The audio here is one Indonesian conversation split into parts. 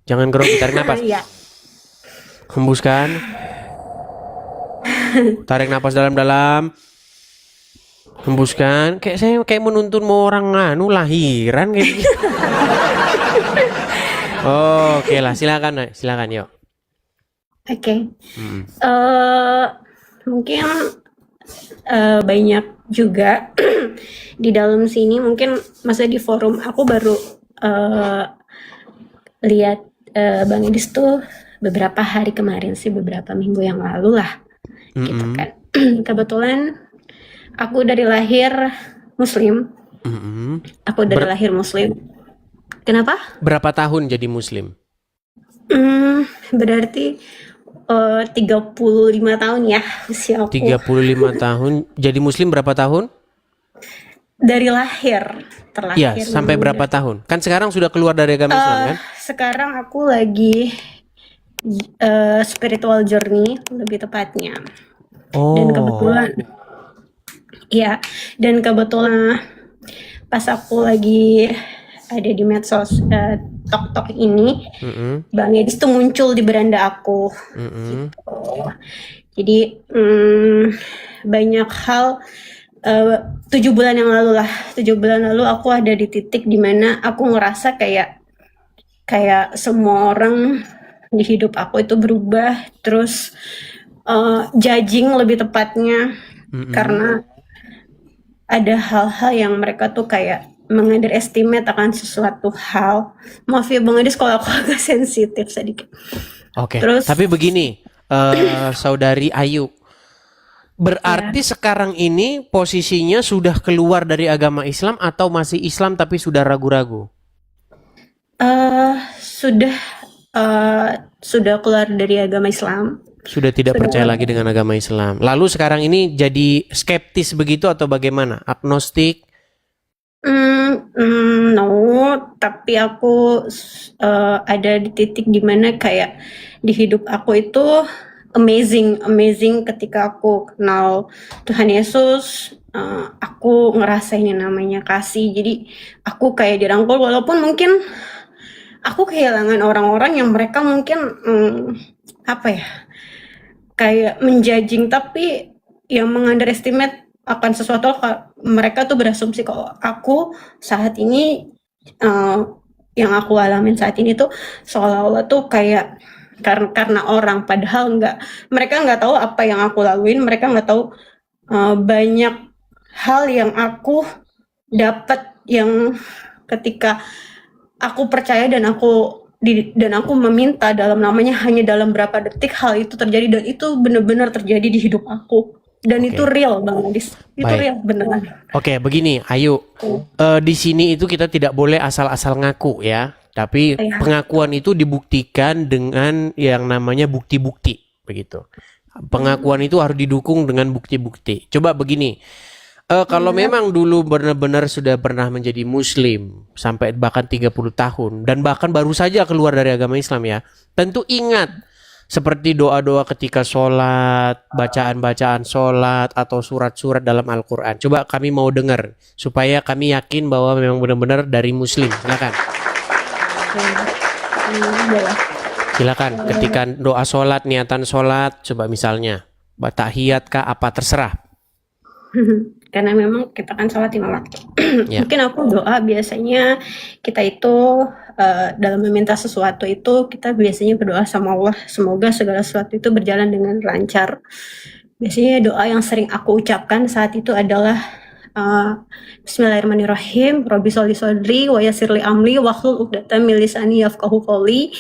Jangan grogi, tarik napas. Iya. Hembuskan. Tarik napas dalam-dalam. Hembuskan. Kayak saya kayak menuntun mau orang lahiran kayak gitu. Oh, oke lah, silakan, silakan yuk. Oke. Mm. Mungkin banyak juga di dalam sini, mungkin masa di forum aku baru lihat Bang Idis tuh beberapa hari kemarin sih, beberapa minggu yang lalu lah, gitu kan. Kebetulan aku dari lahir Muslim. Aku dari lahir Muslim. Kenapa? Berapa tahun jadi Muslim? Berarti 35 tahun ya usia aku. 35 tahun. Jadi Muslim berapa tahun? Dari lahir, Iya, terlahir. sampai berapa tahun? Kan sekarang sudah keluar dari agama Islam kan? Sekarang aku lagi spiritual journey lebih tepatnya. Dan kebetulan, ya, dan kebetulan pas aku lagi ada di medsos Tok ini, Bang Edis tuh muncul di beranda aku. Gitu. Jadi banyak hal. 7 bulan yang lalu lah, 7 bulan lalu aku ada di titik dimana aku ngerasa kayak semua orang di hidup aku itu berubah, terus judging lebih tepatnya, karena ada hal-hal yang mereka tuh kayak mengunderestimate akan sesuatu hal. Maaf ya Bang Edis kalau aku agak sensitif sedikit. Oke. Terus, Tapi begini, Saudari Ayu, berarti sekarang ini posisinya sudah keluar dari agama Islam atau masih Islam tapi sudah ragu-ragu? Sudah keluar dari agama Islam. Sudah tidak percaya lagi dengan agama Islam. Lalu sekarang ini jadi skeptis begitu atau bagaimana? Agnostik? No, tapi aku ada di titik dimana kayak di hidup aku itu amazing ketika aku kenal Tuhan Yesus. Aku ngerasain yang namanya kasih. Jadi aku kayak dirangkul, walaupun mungkin aku kehilangan orang-orang yang mereka mungkin kayak menjudging, tapi yang mengunderestimate akan sesuatu. Mereka tuh berasumsi kalau aku saat ini yang aku alamin saat ini tuh seolah-olah tuh kayak karena orang, padahal mereka nggak tahu apa yang aku laluin, mereka nggak tahu banyak hal yang aku dapat yang ketika aku percaya dan aku meminta dalam namanya, hanya dalam berapa detik hal itu terjadi, dan itu benar-benar terjadi di hidup aku, dan itu real Bang Adis, itu real beneran. Oke, begini Ayu, di sini itu kita tidak boleh asal-asal ngaku ya, tapi pengakuan itu dibuktikan dengan yang namanya bukti-bukti begitu. Pengakuan itu harus didukung dengan bukti-bukti. Coba begini, kalau memang dulu benar-benar sudah pernah menjadi Muslim sampai bahkan 30 tahun dan bahkan baru saja keluar dari agama Islam ya, tentu ingat seperti doa-doa ketika sholat, bacaan-bacaan sholat atau surat-surat dalam Al-Quran. Coba kami mau dengar supaya kami yakin bahwa memang benar-benar dari Muslim. Silakan ketika doa sholat, niatan sholat, coba misalnya tahiyat kah, apa terserah. Karena memang kita kan sholat 5 waktu. Mungkin aku doa biasanya kita itu dalam meminta sesuatu itu kita biasanya berdoa sama Allah, semoga segala sesuatu itu berjalan dengan lancar. Biasanya doa yang sering aku ucapkan saat itu adalah Bismillahirrahmanirrahim, Robbi sholli shodri wa yassirli amri wahlul 'uqdatam min lisani yafqahu qawli,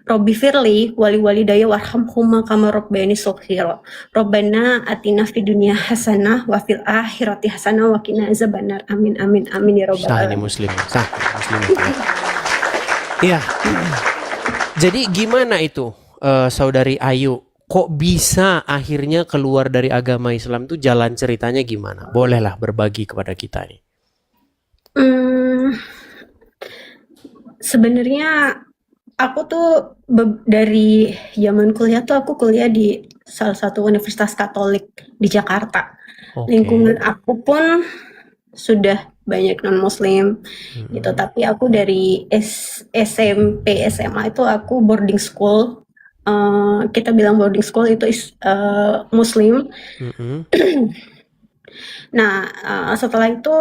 Robbi firli wali walidayya warhamhuma kama rabbayani shaghira, Rabbana atina fid dunya hasanah wa fil akhirati hasanah wa qina azabannar, amin amin amin ya rabbal alamin. Muslim. Iya. Jadi gimana itu Saudari Ayu? Kok bisa akhirnya keluar dari agama Islam tuh, jalan ceritanya gimana? Bolehlah berbagi kepada kita nih. Sebenarnya aku tuh dari zaman kuliah tuh aku kuliah di salah satu universitas Katolik di Jakarta. Lingkungan aku pun sudah banyak non Muslim gitu. Mm-mm. Tapi aku dari SMP SMA itu aku boarding school. Kita bilang boarding school itu Muslim. Mm-mm. Nah, setelah itu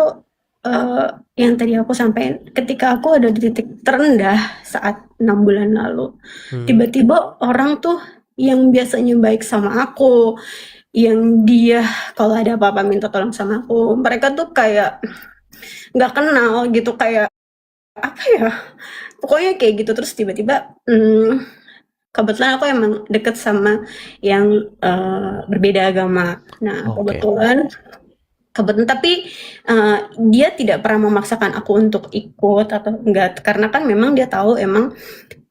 yang tadi aku sampaikan, ketika aku ada di titik terendah saat 6 bulan lalu, Mm. tiba-tiba orang tuh yang biasanya baik sama aku, yang dia kalau ada apa-apa minta tolong sama aku, mereka tuh kayak nggak kenal gitu, kayak apa ya? Pokoknya kayak gitu terus tiba-tiba kebetulan aku emang deket sama yang berbeda agama. Nah, Oke. kebetulan tapi dia tidak pernah memaksakan aku untuk ikut atau enggak karena kan memang dia tahu emang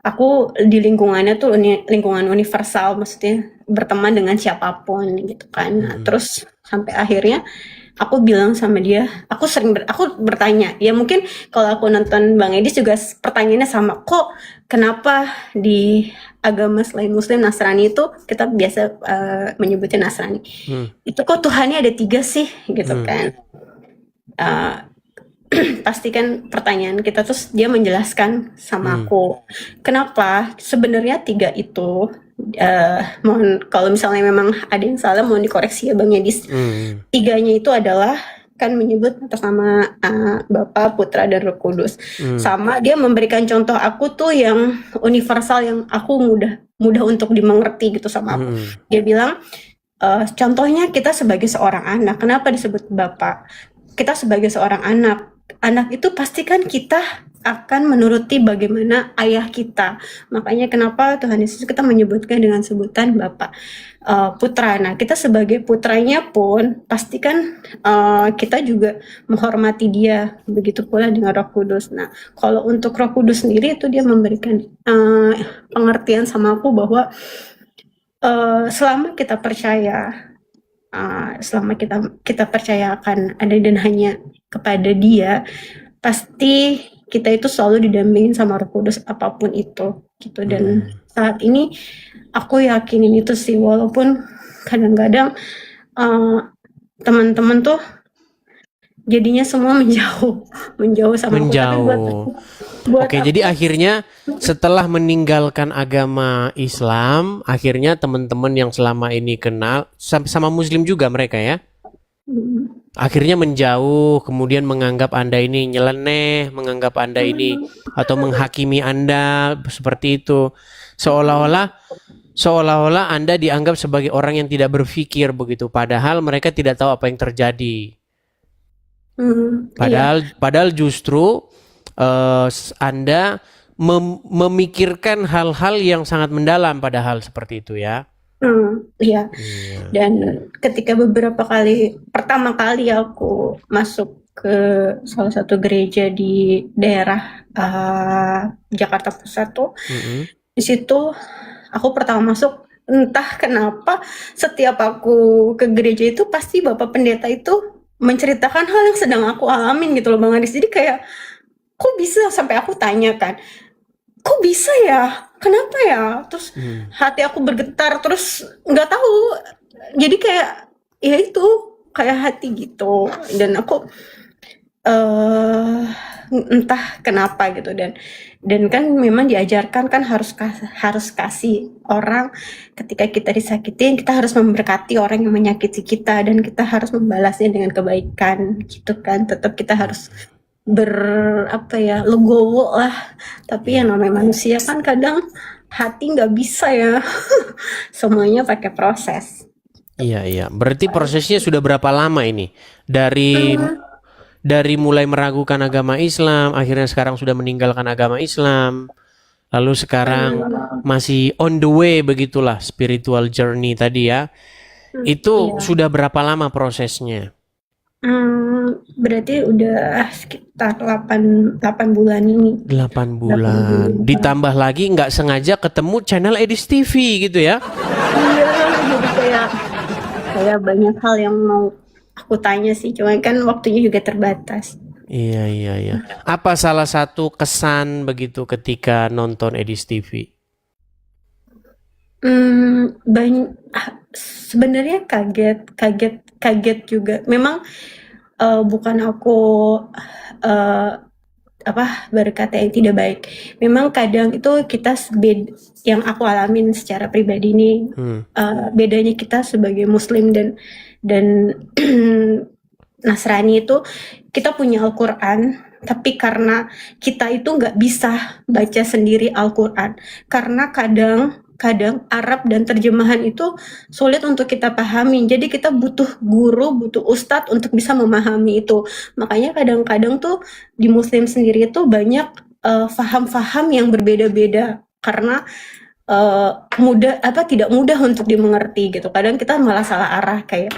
aku di lingkungannya tuh lingkungan universal, maksudnya berteman dengan siapapun gitu kan. Nah, Mm-mm. terus sampai akhirnya aku bilang sama dia, aku bertanya, ya mungkin kalau aku nonton Bang Edis juga pertanyaannya sama, kok kenapa di agama selain Muslim Nasrani itu kita biasa menyebutnya Nasrani, Mm. itu kok Tuhannya ada 3 sih gitu Mm. kan. Uh, Pasti kan pertanyaan kita, terus dia menjelaskan sama Mm. aku kenapa sebenarnya 3 itu mohon kalau misalnya memang ada yang salah mohon dikoreksi ya Bang Yadis. Mm. 3-nya itu adalah kan menyebut atas nama Bapa, Putra, dan Roh Kudus. Mm. Sama dia memberikan contoh aku tuh yang universal, yang aku mudah untuk dimengerti gitu sama aku. Mm. Dia bilang contohnya kita sebagai seorang anak, kenapa disebut Bapak? Kita sebagai seorang anak itu pasti kan kita akan menuruti bagaimana ayah kita. Makanya kenapa Tuhan Yesus kita menyebutkan dengan sebutan Bapak. Putra. Nah, kita sebagai putranya pun pasti kan kita juga menghormati dia. Begitu pula dengan Roh Kudus. Nah, kalau untuk Roh Kudus sendiri itu dia memberikan pengertian sama aku bahwa selama kita percaya akan ada dan hanya kepada Dia, pasti kita itu selalu didampingin sama Roh Kudus apapun itu gitu. Dan saat ini aku yakinin itu sih, walaupun kadang-kadang teman-teman tuh jadinya semua menjauh sama aku, tapi buat Oke, aku jadi akhirnya setelah meninggalkan agama Islam, akhirnya teman-teman yang selama ini kenal sama Muslim juga mereka ya, akhirnya menjauh, kemudian menganggap Anda ini nyeleneh, menganggap Anda ini atau menghakimi Anda seperti itu, seolah-olah Anda dianggap sebagai orang yang tidak berpikir begitu, padahal mereka tidak tahu apa yang terjadi. iya. Padahal justru Anda memikirkan hal-hal yang sangat mendalam padahal seperti itu ya. Iya. Iya. Dan ketika pertama kali aku masuk ke salah satu gereja di daerah Jakarta Pusat tuh, di situ aku pertama masuk, entah kenapa setiap aku ke gereja itu pasti Bapak Pendeta itu menceritakan hal yang sedang aku alamin gitu loh Bang Aris. Jadi kayak kok bisa, sampai aku tanya kan, kok bisa ya? Kenapa ya? Terus hati aku bergetar, terus nggak tahu. Jadi kayak ya itu kayak hati gitu. Dan aku entah kenapa gitu, dan kan memang diajarkan kan harus kasih orang ketika kita disakitin, kita harus memberkati orang yang menyakiti kita dan kita harus membalasnya dengan kebaikan gitu kan. Tetap kita harus legowo lah, tapi yang namanya manusia kan kadang hati nggak bisa ya. Semuanya pakai proses. Iya. Berarti prosesnya sudah berapa lama ini? Dari mulai meragukan agama Islam, akhirnya sekarang sudah meninggalkan agama Islam, lalu sekarang masih on the way begitulah spiritual journey tadi ya. Itu Iya. sudah berapa lama prosesnya? Berarti udah sekitar 8 bulan ini. 8 bulan. Ditambah lagi nggak sengaja ketemu channel Edis TV gitu ya? Iya, jadi kayak banyak hal yang mau aku tanya sih, cuma kan waktunya juga terbatas. Iya. Apa salah satu kesan begitu ketika nonton Edis TV? Sebenarnya kaget juga. Memang bukan aku eh, berkata yang tidak baik. Memang kadang itu kita yang aku alamin secara pribadi ini bedanya kita sebagai Muslim dan Nasrani itu kita punya Al-Quran, tapi karena kita itu nggak bisa baca sendiri Al-Quran, karena kadang Arab dan terjemahan itu sulit untuk kita pahami. Jadi kita butuh guru, butuh ustadz untuk bisa memahami itu. Makanya kadang-kadang tuh di Muslim sendiri itu banyak faham-faham yang berbeda-beda karena tidak mudah untuk dimengerti gitu. Kadang kita malah salah arah kayak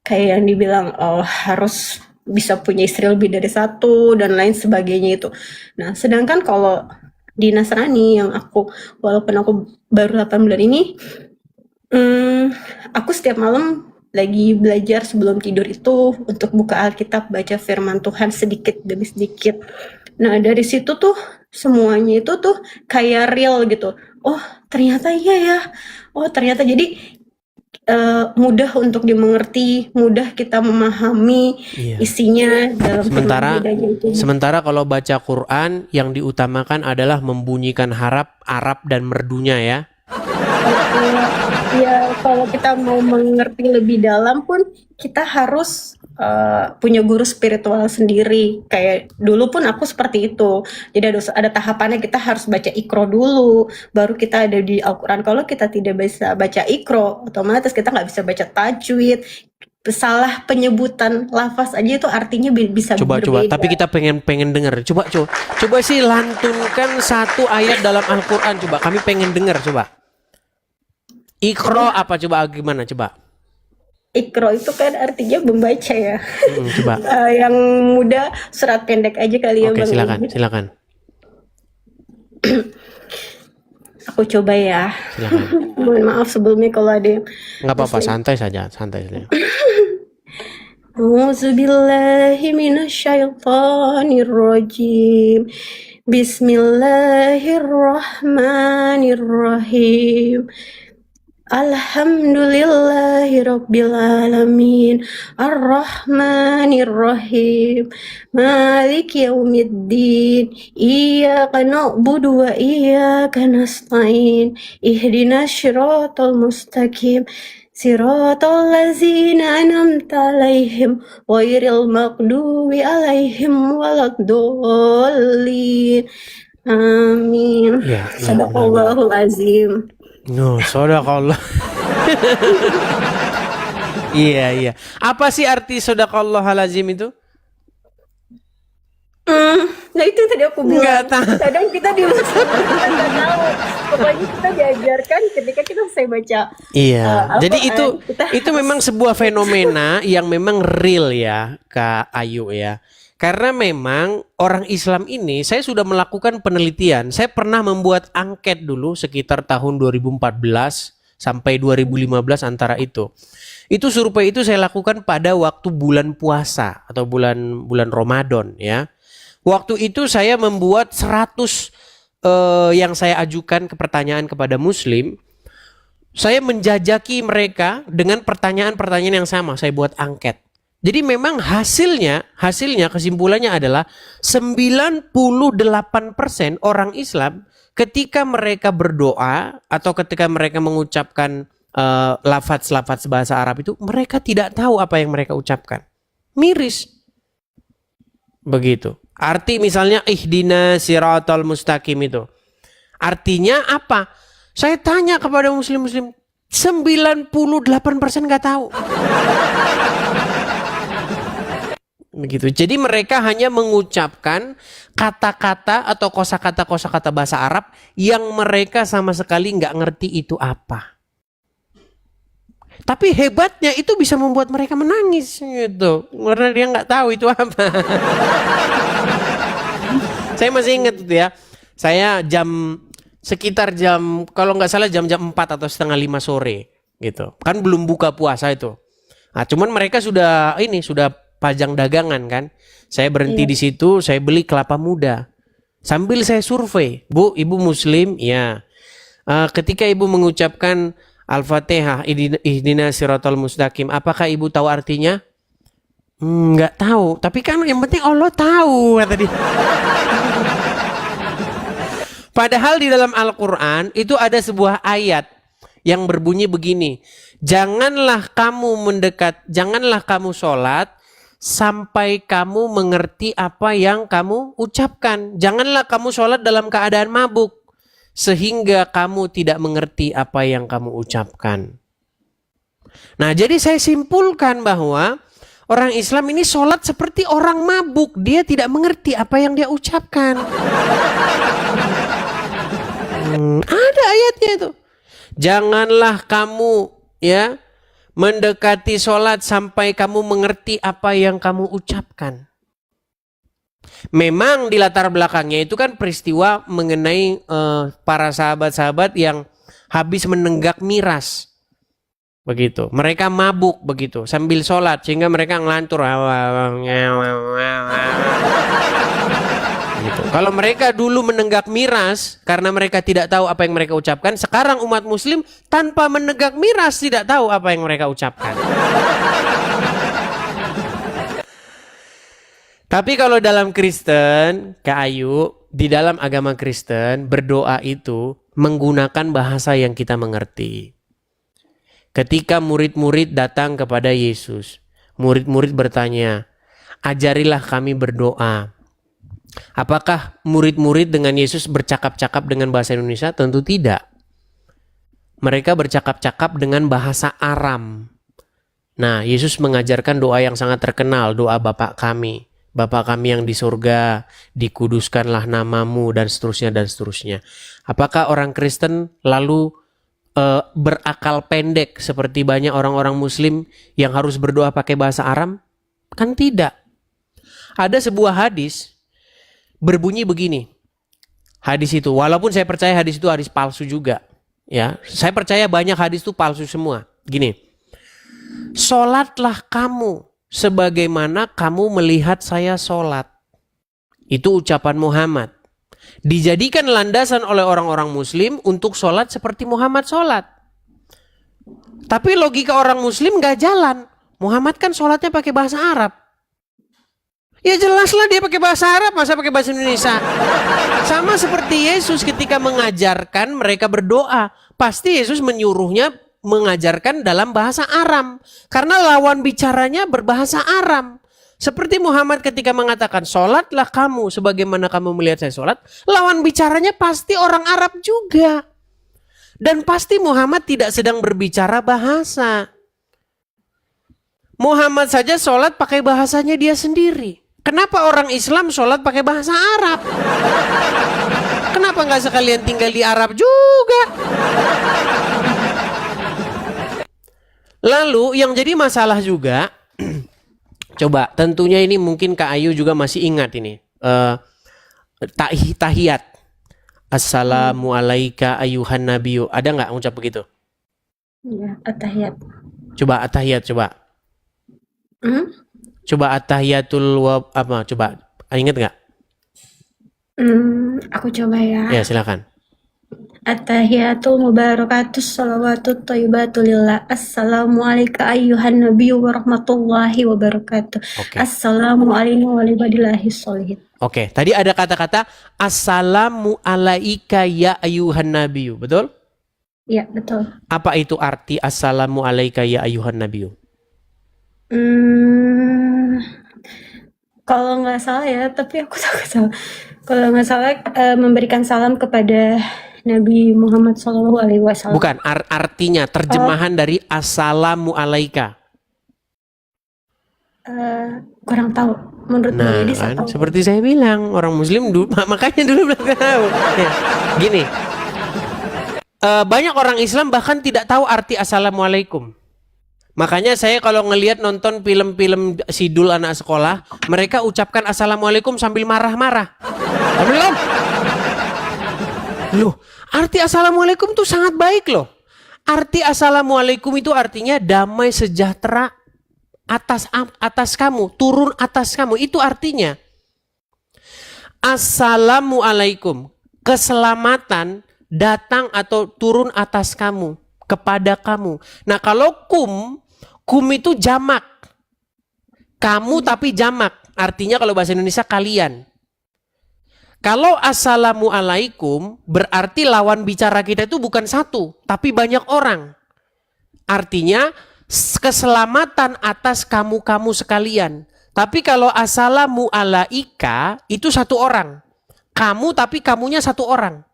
yang dibilang harus bisa punya istri lebih dari satu dan lain sebagainya itu. Nah, sedangkan kalau di Nasrani yang walaupun aku baru 8 bulan ini, aku setiap malam lagi belajar sebelum tidur itu untuk buka Alkitab, baca firman Tuhan sedikit demi sedikit. Nah, dari situ tuh semuanya itu tuh kayak real gitu. Oh, ternyata iya ya. Oh, ternyata jadi mudah untuk dimengerti, mudah kita memahami isinya dalam firman bedanya itu. Sementara kalau baca Quran yang diutamakan adalah membunyikan Arab dan merdunya ya. Ya, kalau kita mau mengerti lebih dalam pun kita harus punya guru spiritual sendiri. Kayak dulu pun aku seperti itu. Jadi ada tahapannya, kita harus baca Iqra dulu, baru kita ada di Al-Quran. Kalau kita tidak bisa baca Iqra, otomatis kita nggak bisa baca tajwid. Salah penyebutan lafaz aja itu artinya bisa coba berbeda. Tapi kita pengen dengar. Coba sih lantunkan satu ayat dalam Al-Quran. Coba kami pengen dengar. Coba Iqra apa, coba gimana coba? Iqra itu kan artinya membaca ya. Coba. Yang mudah surat pendek aja kali ya. Oke, silakan. Aku coba ya. Silakan. Mohon maaf sebelumnya kalau ada yang nggak apa-apa, santai saja. A'udzubillahi minasyaitonirrajim. Bismillahirrahmanirrahim. Alhamdulillahi rabbil alamin, arrahmanirrahim, maliki yaumiddin, iyyaka na'budu wa iyyaka nasta'in, ihdinas siratal mustaqim, siratal ladzina an'amta 'alaihim ghairil maghdubi 'alaihim waladdallin. Amin. Sadaqallahul azim. No, sodaqallah. Iya. Apa sih arti sodaqallahul azim itu? Nah itu tadi aku bilang. Nggak tahu. Kadang kita di masa kita nggak tahu. Pokoknya kita diajarkan ketika kita selesai baca. Iya. Jadi itu memang sebuah fenomena yang memang real ya, Kak Ayu ya. Karena memang orang Islam ini, saya sudah melakukan penelitian. Saya pernah membuat angket dulu sekitar tahun 2014 sampai 2015 antara itu. Itu survei itu saya lakukan pada waktu bulan puasa atau bulan Ramadan ya. Waktu itu saya membuat 100 yang saya ajukan ke pertanyaan kepada Muslim. Saya menjajaki mereka dengan pertanyaan-pertanyaan yang sama. Saya buat angket. Jadi memang hasilnya kesimpulannya adalah 98% orang Islam ketika mereka berdoa atau ketika mereka mengucapkan lafaz-lafaz bahasa Arab itu, mereka tidak tahu apa yang mereka ucapkan. Miris. Begitu. Arti misalnya ihdinas siratal mustaqim itu. Artinya apa? Saya tanya kepada muslim-muslim, 98% nggak tahu. Begitu. Jadi mereka hanya mengucapkan kata-kata atau kosakata bahasa Arab yang mereka sama sekali nggak ngerti itu apa. Tapi hebatnya itu bisa membuat mereka menangis gitu, karena dia nggak tahu itu apa. Saya masih ingat itu ya. Saya sekitar jam kalau nggak salah jam 4 atau setengah 5 sore gitu. Kan belum buka puasa itu. Nah, cuman mereka sudah pajang dagangan kan. Saya berhenti di situ, saya beli kelapa muda. Sambil saya survei, Bu, Ibu Muslim, ya. Ketika Ibu mengucapkan Al-Fatihah, ihdinas siratal mustaqim, apakah Ibu tahu artinya? Nggak tahu, tapi kan yang penting Allah tahu kata dia. Padahal di dalam Al-Quran itu ada sebuah ayat yang berbunyi begini. Janganlah kamu sholat sampai kamu mengerti apa yang kamu ucapkan. Janganlah kamu sholat dalam keadaan mabuk sehingga kamu tidak mengerti apa yang kamu ucapkan. Nah, jadi saya simpulkan bahwa orang Islam ini sholat seperti orang mabuk. Dia tidak mengerti apa yang dia ucapkan. Ada ayatnya itu. Janganlah kamu mendekati sholat sampai kamu mengerti apa yang kamu ucapkan. Memang di latar belakangnya itu kan peristiwa mengenai para sahabat-sahabat yang habis menenggak miras. Begitu. Mereka mabuk begitu sambil sholat sehingga mereka ngelantur. Gitu. Kalau mereka dulu menenggak miras karena mereka tidak tahu apa yang mereka ucapkan, sekarang umat muslim tanpa menenggak miras tidak tahu apa yang mereka ucapkan. Tapi kalau dalam Kristen, Kak Ayu, di dalam agama Kristen berdoa itu menggunakan bahasa yang kita mengerti. Ketika murid-murid datang kepada Yesus, murid-murid bertanya, "Ajarilah kami berdoa." Apakah murid-murid dengan Yesus bercakap-cakap dengan bahasa Indonesia? Tentu tidak. Mereka bercakap-cakap dengan bahasa Aram. Nah, Yesus mengajarkan doa yang sangat terkenal, doa Bapa kami. Bapa kami yang di surga, dikuduskanlah namamu, dan seterusnya, dan seterusnya. Apakah orang Kristen lalu berakal pendek seperti banyak orang-orang Muslim yang harus berdoa pakai bahasa Aram? Kan tidak. Ada sebuah hadis berbunyi begini. Hadis itu, walaupun saya percaya hadis itu hadis palsu juga, ya. Saya percaya banyak hadis itu palsu semua. Gini. Sholatlah kamu sebagaimana kamu melihat saya sholat. Itu ucapan Muhammad. Dijadikan landasan oleh orang-orang Muslim untuk sholat seperti Muhammad sholat. Tapi logika orang Muslim gak jalan. Muhammad kan sholatnya pakai bahasa Arab. Ya jelaslah dia pakai bahasa Arab, masa pakai bahasa Indonesia. Sama seperti Yesus ketika mengajarkan mereka berdoa. Pasti Yesus menyuruhnya mengajarkan dalam bahasa Aram. Karena lawan bicaranya berbahasa Aram. Seperti Muhammad ketika mengatakan, sholatlah kamu sebagaimana kamu melihat saya sholat. Lawan bicaranya pasti orang Arab juga. Dan pasti Muhammad tidak sedang berbicara bahasa. Muhammad saja sholat pakai bahasanya dia sendiri. Kenapa orang Islam sholat pakai bahasa Arab? Kenapa nggak sekalian tinggal di Arab juga? Lalu yang jadi masalah juga, coba tentunya ini mungkin Kak Ayu juga masih ingat ini. Tahiyat. Assalamualaikum ayuhan nabiyyu. Ada nggak ngucap begitu? Iya, at-tahiyat. Coba at-tahiyat, coba. Coba at-tahiyatul apa? Coba ingat nggak? Aku coba ya. Ya silakan. At-tahiyatul mubarakatus salawatut thayyibatu lillah. Assalamualaikum ayyuhan nabiyyu warahmatullahi wabarakatuh. Oke. Assalamualaikum warahmatullahi wabarakatuh. Oke, tadi ada kata-kata assalamu alaika ya ayuhan nabiyyu, betul? Iya, betul. Apa itu arti assalamu alaika ya ayuhan nabiyyu? Kalau nggak salah ya, tapi aku takut salah. Kalau nggak salah memberikan salam kepada Nabi Muhammad SAW. Bukan, artinya terjemahan dari assalamu alaika. Kurang tahu. Menurut Nah, Dedi kan, tahu. seperti saya bilang, orang Muslim dulu, makanya dulu belum tahu. Ya, gini, banyak orang Islam bahkan tidak tahu arti assalamualaikum. Makanya saya kalau ngelihat nonton film-film sidul anak sekolah, mereka ucapkan assalamualaikum sambil marah-marah. Belum? Loh, arti assalamualaikum itu sangat baik loh. Arti assalamualaikum itu artinya damai sejahtera atas kamu, turun atas kamu. Itu artinya. Assalamualaikum, keselamatan datang atau turun atas kamu, kepada kamu. Nah kalau kum itu jamak. Kamu tapi jamak. Artinya kalau bahasa Indonesia kalian. Kalau assalamualaikum berarti lawan bicara kita itu bukan satu, tapi banyak orang. Artinya keselamatan atas kamu-kamu sekalian. Tapi kalau assalamu alaika itu satu orang. Kamu tapi kamunya satu orang.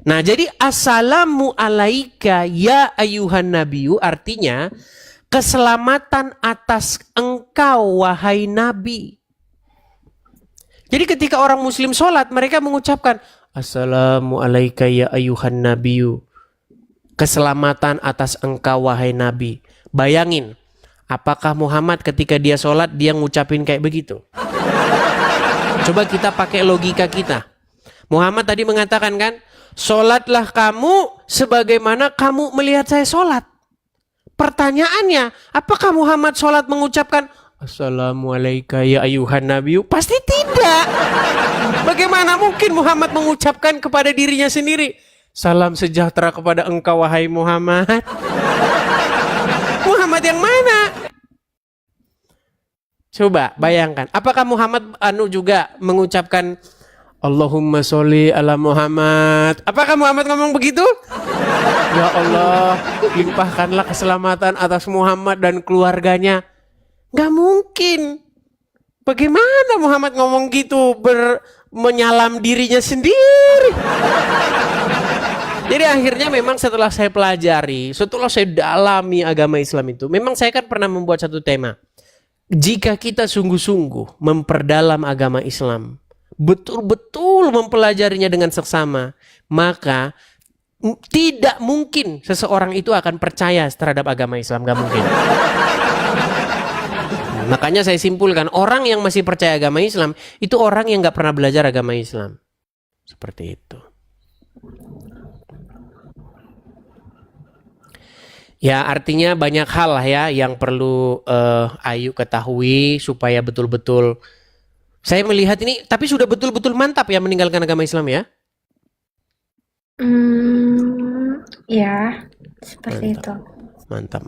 Nah, jadi assalamu alaika ya ayuhan nabiyu artinya keselamatan atas engkau wahai nabi. Jadi ketika orang muslim sholat mereka mengucapkan assalamu alaika ya ayuhan nabiyu. Keselamatan atas engkau wahai nabi. Bayangin, apakah Muhammad ketika dia sholat dia ngucapin kayak begitu? Coba kita pakai logika kita. Muhammad tadi mengatakan kan, sholatlah kamu sebagaimana kamu melihat saya sholat. Pertanyaannya, apakah Muhammad sholat mengucapkan assalamualaikum ya ayuhan nabiyu? Pasti tidak. Bagaimana mungkin Muhammad mengucapkan kepada dirinya sendiri, salam sejahtera kepada engkau wahai Muhammad? Muhammad yang mana? Coba bayangkan, apakah Muhammad juga mengucapkan Allahumma sholli ala Muhammad? Apakah Muhammad ngomong begitu? Ya Allah, limpahkanlah keselamatan atas Muhammad dan keluarganya. Gak mungkin. Bagaimana Muhammad ngomong gitu menyalam dirinya sendiri? Jadi akhirnya memang setelah saya pelajari, setelah saya dalami agama Islam itu, memang saya kan pernah membuat satu tema. Jika kita sungguh-sungguh memperdalam agama Islam, betul-betul mempelajarinya dengan seksama, maka tidak mungkin seseorang itu akan percaya terhadap agama Islam. Gak mungkin. Makanya saya simpulkan, orang yang masih percaya agama Islam itu orang yang gak pernah belajar agama Islam. Seperti itu. Ya, artinya banyak hal lah ya yang perlu Ayu ketahui supaya betul-betul saya melihat ini, tapi sudah betul-betul mantap ya meninggalkan agama Islam ya? Ya, seperti itu. Mantap.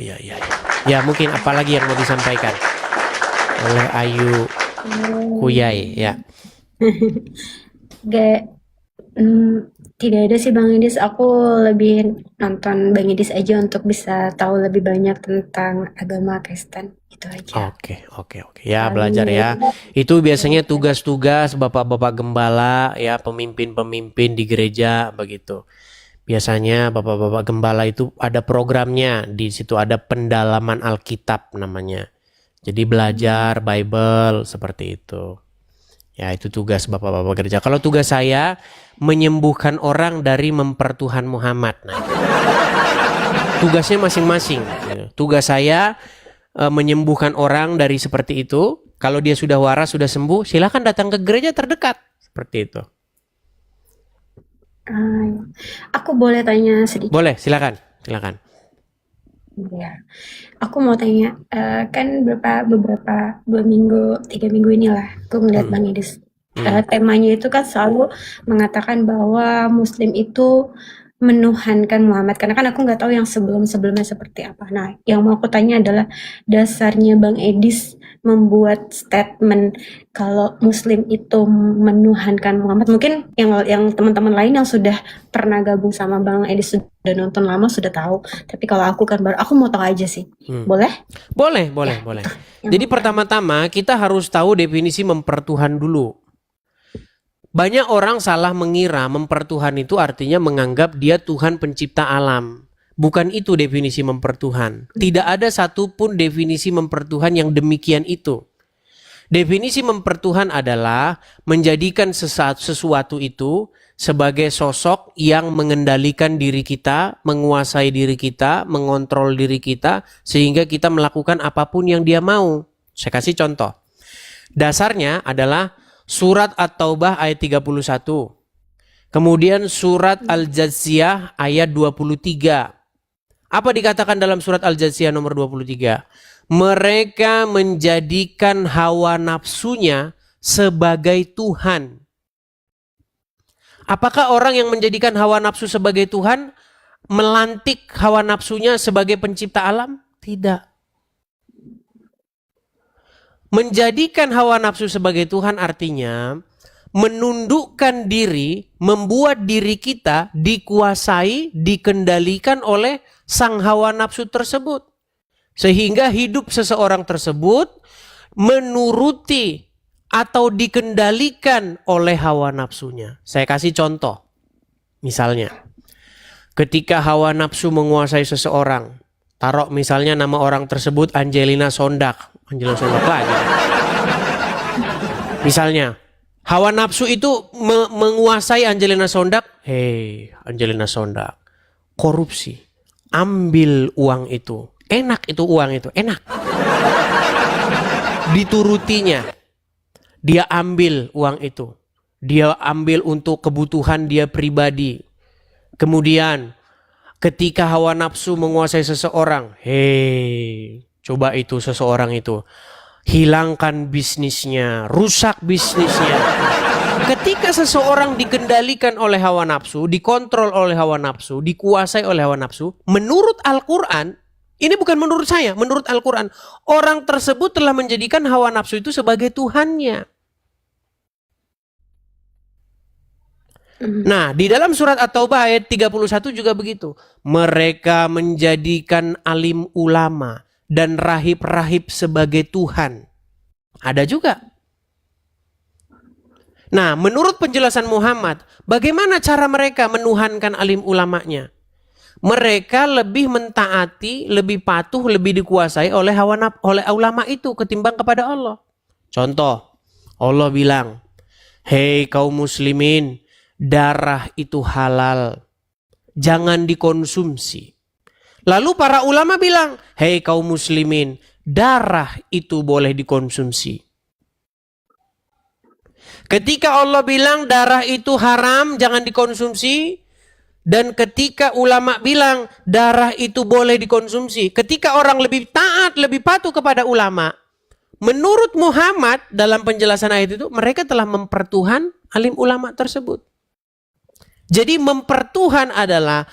Iya. Ya, mungkin apalagi yang mau disampaikan oleh Ayu Kuyai ya. Tidak ada sih Bang Idis, aku lebih nonton Bang Idis aja untuk bisa tahu lebih banyak tentang agama Kristen. Itu aja. Oke. Ya, belajar ya. Itu biasanya tugas-tugas bapak-bapak gembala ya, pemimpin-pemimpin di gereja begitu. Biasanya bapak-bapak gembala itu ada programnya, di situ ada pendalaman Alkitab namanya. Jadi belajar Bible seperti itu. Ya, itu tugas bapak-bapak gereja. Kalau tugas saya menyembuhkan orang dari mempertuhan Muhammad. Nah, tugasnya masing-masing. Tugas saya menyembuhkan orang dari seperti itu. Kalau dia sudah waras, sudah sembuh, silakan datang ke gereja terdekat. Seperti itu. Aku boleh tanya sedikit? Boleh, silakan. Ya, aku mau tanya, kan beberapa 2 minggu, 3 minggu inilah aku ngeliat Bang Idis. Temanya itu kan selalu mengatakan bahwa Muslim itu menuhankan Muhammad, karena kan aku nggak tahu yang sebelum-sebelumnya seperti apa. Nah, yang mau aku tanya adalah dasarnya Bang Edis membuat statement kalau Muslim itu menuhankan Muhammad. Mungkin yang teman-teman lain yang sudah pernah gabung sama Bang Edis sudah nonton lama sudah tahu. Tapi kalau aku kan baru, aku mau tahu aja sih. Boleh? Boleh. Jadi pertama-tama kita harus tahu definisi mempertuhan dulu. Banyak orang salah mengira mempertuhan itu artinya menganggap dia Tuhan pencipta alam. Bukan itu definisi mempertuhan. Tidak ada satupun definisi mempertuhan yang demikian itu. Definisi mempertuhan adalah menjadikan sesuatu itu sebagai sosok yang mengendalikan diri kita, menguasai diri kita, mengontrol diri kita, sehingga kita melakukan apapun yang dia mau. Saya kasih contoh. Dasarnya adalah Surat At-Taubah ayat 31. Kemudian surat Al-Jathiyah ayat 23. Apa dikatakan dalam surat Al-Jathiyah nomor 23? Mereka menjadikan hawa nafsunya sebagai Tuhan. Apakah orang yang menjadikan hawa nafsu sebagai Tuhan melantik hawa nafsunya sebagai pencipta alam? Tidak. Menjadikan hawa nafsu sebagai Tuhan artinya menundukkan diri, membuat diri kita dikuasai, dikendalikan oleh sang hawa nafsu tersebut. Sehingga hidup seseorang tersebut menuruti atau dikendalikan oleh hawa nafsunya. Saya kasih contoh. Misalnya, ketika hawa nafsu menguasai seseorang, taruh misalnya nama orang tersebut Angelina Sondak. Angelina Sondak lagi. Misalnya, hawa nafsu itu menguasai Angelina Sondak. Hei, Angelina Sondak, korupsi. Ambil uang itu. Enak itu uang itu, enak. Diturutinya. Dia ambil uang itu. Dia ambil untuk kebutuhan dia pribadi. Kemudian, ketika hawa nafsu menguasai seseorang, hei, coba itu seseorang itu hilangkan bisnisnya, rusak bisnisnya. Ketika seseorang dikendalikan oleh hawa nafsu, dikontrol oleh hawa nafsu, dikuasai oleh hawa nafsu, menurut Al-Quran, ini bukan menurut saya, menurut Al-Quran, orang tersebut telah menjadikan hawa nafsu itu sebagai Tuhannya. Nah, di dalam surat At-Taubah ayat 31 juga begitu. Mereka menjadikan alim ulama dan rahib-rahib sebagai Tuhan. Ada juga. Nah, menurut penjelasan Muhammad, bagaimana cara mereka menuhankan alim ulamanya? Mereka lebih mentaati, lebih patuh, lebih dikuasai oleh oleh ulama itu ketimbang kepada Allah. Contoh, Allah bilang, hei kaum muslimin, darah itu halal, jangan dikonsumsi. Lalu para ulama bilang, hei kaum muslimin, darah itu boleh dikonsumsi. Ketika Allah bilang darah itu haram, jangan dikonsumsi. Dan ketika ulama bilang darah itu boleh dikonsumsi. Ketika orang lebih taat, lebih patuh kepada ulama. Menurut Muhammad dalam penjelasan ayat itu, mereka telah mempertuhan alim ulama tersebut. Jadi mempertuhan adalah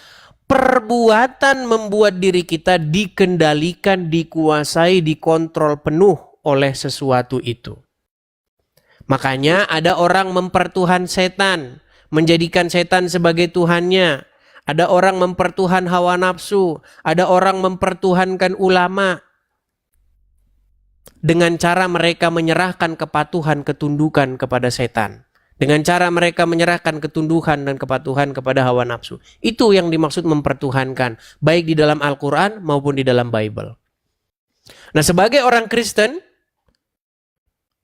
perbuatan membuat diri kita dikendalikan, dikuasai, dikontrol penuh oleh sesuatu itu. Makanya ada orang mempertuhan setan, menjadikan setan sebagai Tuhannya. Ada orang mempertuhan hawa nafsu, ada orang mempertuhankan ulama. Dengan cara mereka menyerahkan kepatuhan, ketundukan kepada setan. Dengan cara mereka menyerahkan ketundukan dan kepatuhan kepada hawa nafsu. Itu yang dimaksud mempertuhankan. Baik di dalam Al-Quran maupun di dalam Bible. Nah, sebagai orang Kristen,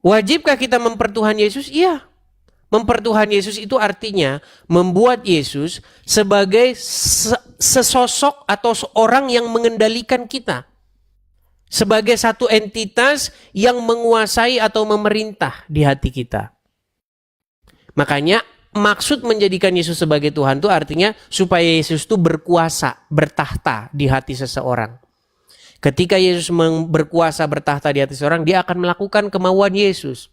wajibkah kita mempertuhan Yesus? Iya. Mempertuhan Yesus itu artinya membuat Yesus sebagai sesosok atau seorang yang mengendalikan kita. Sebagai satu entitas yang menguasai atau memerintah di hati kita. Makanya maksud menjadikan Yesus sebagai Tuhan itu artinya supaya Yesus itu berkuasa, bertahta di hati seseorang. Ketika Yesus berkuasa, bertahta di hati seseorang, dia akan melakukan kemauan Yesus.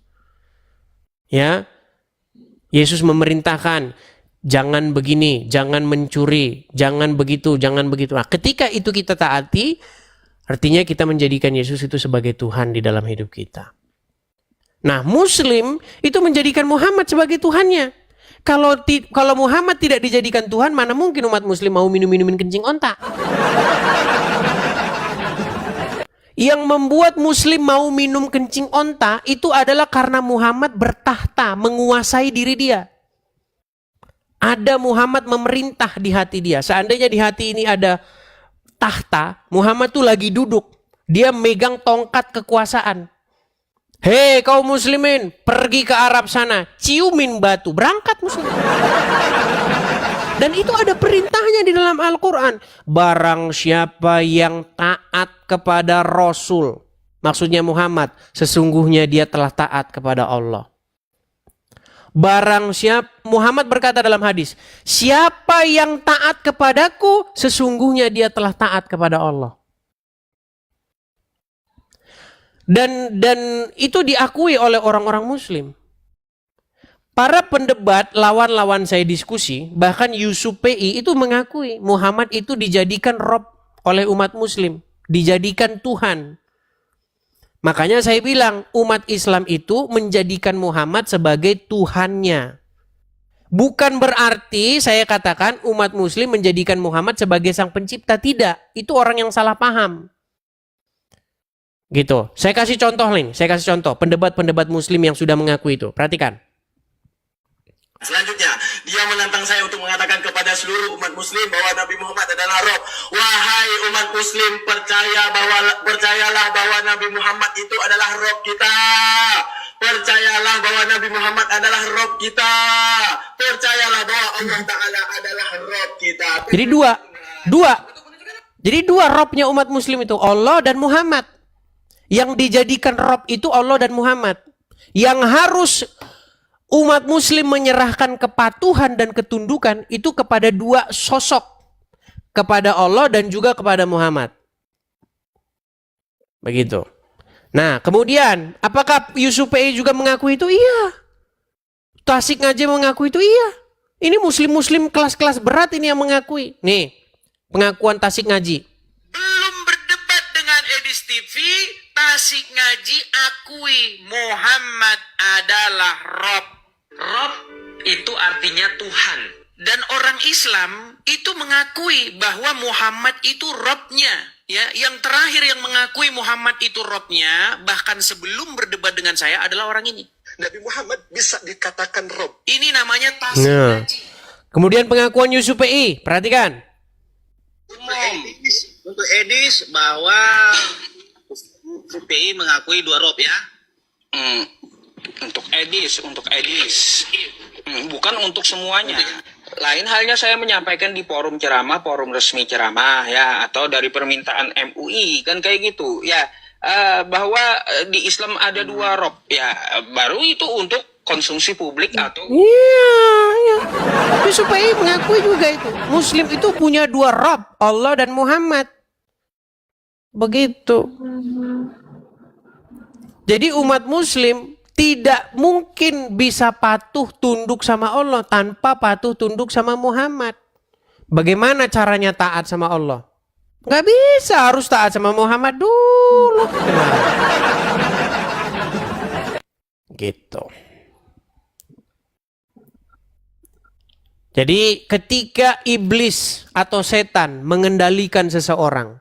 Ya, Yesus memerintahkan, jangan begini, jangan mencuri, jangan begitu, jangan begitu. Nah, ketika itu kita taati, artinya kita menjadikan Yesus itu sebagai Tuhan di dalam hidup kita. Nah, Muslim itu menjadikan Muhammad sebagai Tuhannya. Kalau Muhammad tidak dijadikan Tuhan, mana mungkin umat Muslim mau minum-minumin kencing onta? Yang membuat Muslim mau minum kencing onta itu adalah karena Muhammad bertahta, menguasai diri dia. Ada Muhammad memerintah di hati dia. Seandainya di hati ini ada tahta, Muhammad tuh lagi duduk. Dia megang tongkat kekuasaan. Hei kaum muslimin, pergi ke Arab sana, ciumin batu, berangkat muslim. Dan itu ada perintahnya di dalam Al-Quran. Barang siapa yang taat kepada Rasul, maksudnya Muhammad, sesungguhnya dia telah taat kepada Allah. Barang siapa, Muhammad berkata dalam hadis, siapa yang taat kepadaku, sesungguhnya dia telah taat kepada Allah. Dan itu diakui oleh orang-orang Muslim. Para pendebat, lawan-lawan saya diskusi, bahkan Yusuf PI itu mengakui Muhammad itu dijadikan Rob oleh umat Muslim, dijadikan Tuhan. Makanya saya bilang umat Islam itu menjadikan Muhammad sebagai Tuhannya. Bukan berarti saya katakan umat Muslim menjadikan Muhammad sebagai sang pencipta. Tidak, itu orang yang salah paham. Gitu. Saya kasih contoh nih, pendebat-pendebat Muslim yang sudah mengaku itu. Perhatikan. Selanjutnya, dia menantang saya untuk mengatakan kepada seluruh umat Muslim bahwa Nabi Muhammad adalah Rob. Wahai umat Muslim, percayalah bahwa Nabi Muhammad itu adalah Rob kita. Percayalah bahwa Nabi Muhammad adalah Rob kita. Percayalah bahwa Allah Ta'ala adalah Rob kita. Jadi dua Robnya umat Muslim itu Allah dan Muhammad. Yang dijadikan Rob itu Allah dan Muhammad. Yang harus umat Muslim menyerahkan kepatuhan dan ketundukan itu kepada dua sosok. Kepada Allah dan juga kepada Muhammad. Begitu. Nah, kemudian apakah Yusuf PI juga mengaku itu? Iya. Tasik Ngaji mengaku itu? Iya. Ini muslim-muslim kelas-kelas berat ini yang mengakui. Nih, pengakuan Tasik Ngaji. Belum berdebat dengan Edis TV, Tasik Ngaji akui Muhammad adalah Rob. Rob itu artinya Tuhan. Dan orang Islam itu mengakui bahwa Muhammad itu Robnya. Ya, yang terakhir yang mengakui Muhammad itu Robnya, bahkan sebelum berdebat dengan saya adalah orang ini. Nabi Muhammad bisa dikatakan Rob. Ini namanya Tasik Nah. Ngaji. Kemudian pengakuan Yusuf PI. Perhatikan. Untuk Edis bahwa PI mengakui dua Rob ya. Untuk Edis, bukan untuk semuanya. Lain halnya saya menyampaikan di forum ceramah, forum resmi ceramah ya, atau dari permintaan MUI kan kayak gitu ya, bahwa di Islam ada dua Rob ya, baru itu untuk konsumsi publik atau Iya. Yusuf PI mengakui juga itu. Muslim itu punya dua Rob, Allah dan Muhammad. Begitu. Jadi umat Muslim tidak mungkin bisa patuh tunduk sama Allah tanpa patuh tunduk sama Muhammad. Bagaimana caranya taat sama Allah? Nggak bisa, harus taat sama Muhammad dulu. Gitu. Jadi ketika iblis atau setan mengendalikan seseorang,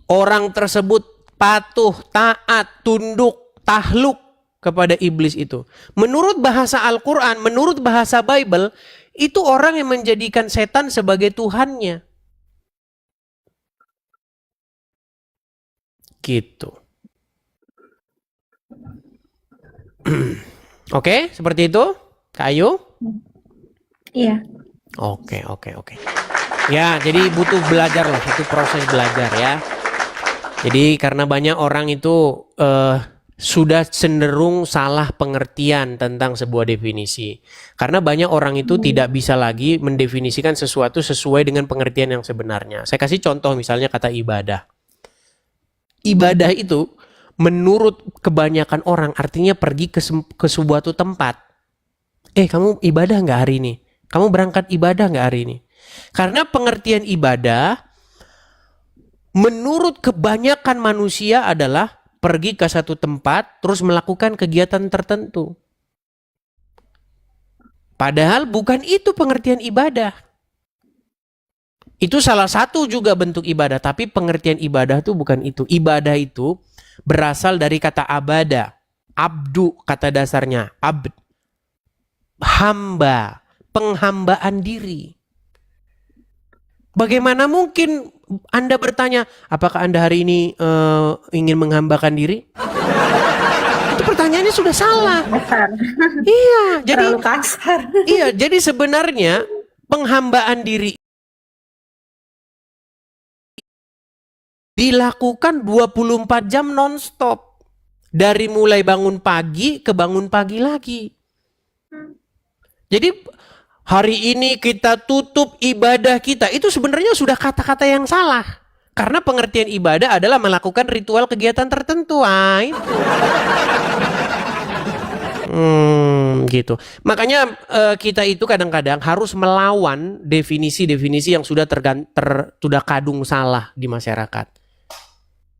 orang tersebut patuh, taat, tunduk, tahluk kepada iblis itu. Menurut bahasa Al-Quran, menurut bahasa Bible, itu orang yang menjadikan setan sebagai Tuhannya. Gitu. Oke, seperti itu, Kak Ayu? Iya. Oke. Ya, jadi butuh belajar lah, itu proses belajar ya. Jadi karena banyak orang itu sudah cenderung salah pengertian tentang sebuah definisi. Karena banyak orang itu tidak bisa lagi mendefinisikan sesuatu sesuai dengan pengertian yang sebenarnya. Saya kasih contoh misalnya kata ibadah. Ibadah itu menurut kebanyakan orang artinya pergi ke sebuah tempat. Kamu ibadah nggak hari ini? Kamu berangkat ibadah nggak hari ini? Karena pengertian ibadah menurut kebanyakan manusia adalah pergi ke satu tempat terus melakukan kegiatan tertentu. Padahal bukan itu pengertian ibadah. Itu salah satu juga bentuk ibadah, tapi pengertian ibadah itu bukan itu. Ibadah itu berasal dari kata abada. Abdu kata dasarnya, abd. Hamba, penghambaan diri. Bagaimana mungkin Anda bertanya, apakah Anda hari ini ingin menghambakan diri? Itu pertanyaannya sudah salah. Kasar. Iya, jadi Terlalu kasar. iya, jadi sebenarnya penghambaan diri dilakukan 24 jam nonstop. Dari mulai bangun pagi ke bangun pagi lagi. Jadi hari ini kita tutup ibadah kita, itu sebenarnya sudah kata-kata yang salah. Karena pengertian ibadah adalah melakukan ritual kegiatan tertentu. Itu. Gitu. Makanya kita itu kadang-kadang harus melawan definisi-definisi yang sudah sudah kadung salah di masyarakat.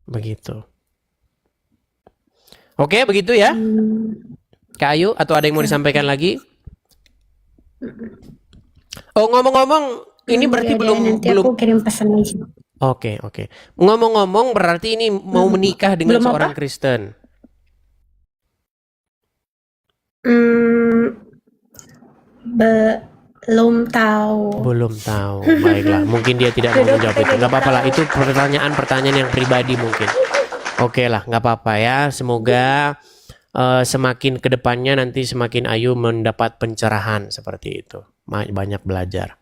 Begitu. Oke, begitu ya, Kak Ayu. Atau ada yang mau disampaikan lagi? Oh, ngomong-ngomong, ini berarti Ya udah, belum nanti belum. aku kirim pesan aja. Oke, oke. Ngomong-ngomong, berarti ini mau menikah dengan Belum seorang apa? Kristen. Hmm, belum tahu. Belum tahu. Baiklah, mungkin dia tidak mau Jodoh menjawab kita itu. jadi Nggak apa-apa lah, tahu. itu pertanyaan-pertanyaan yang pribadi mungkin. Oke lah, nggak apa-apa ya. Semoga semakin kedepannya nanti semakin Ayu mendapat pencerahan seperti itu. Banyak belajar.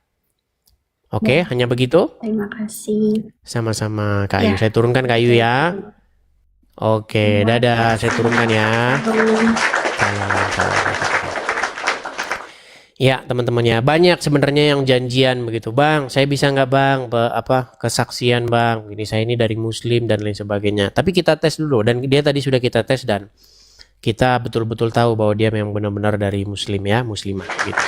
Oke, hanya begitu. Terima kasih. Sama-sama Kak Ayu. Ya. Saya turunkan Kak Ayu ya. Oke, dadah. Saya turunkan ya. Salam. Ya, teman-temannya banyak sebenarnya yang janjian begitu, Bang. Saya bisa nggak, Bang? Kesaksian, Bang. Ini saya ini dari Muslim dan lain sebagainya. Tapi kita tes dulu, dan dia tadi sudah kita tes dan kita betul-betul tahu bahwa dia memang benar-benar dari Muslim ya, Muslimah gitu.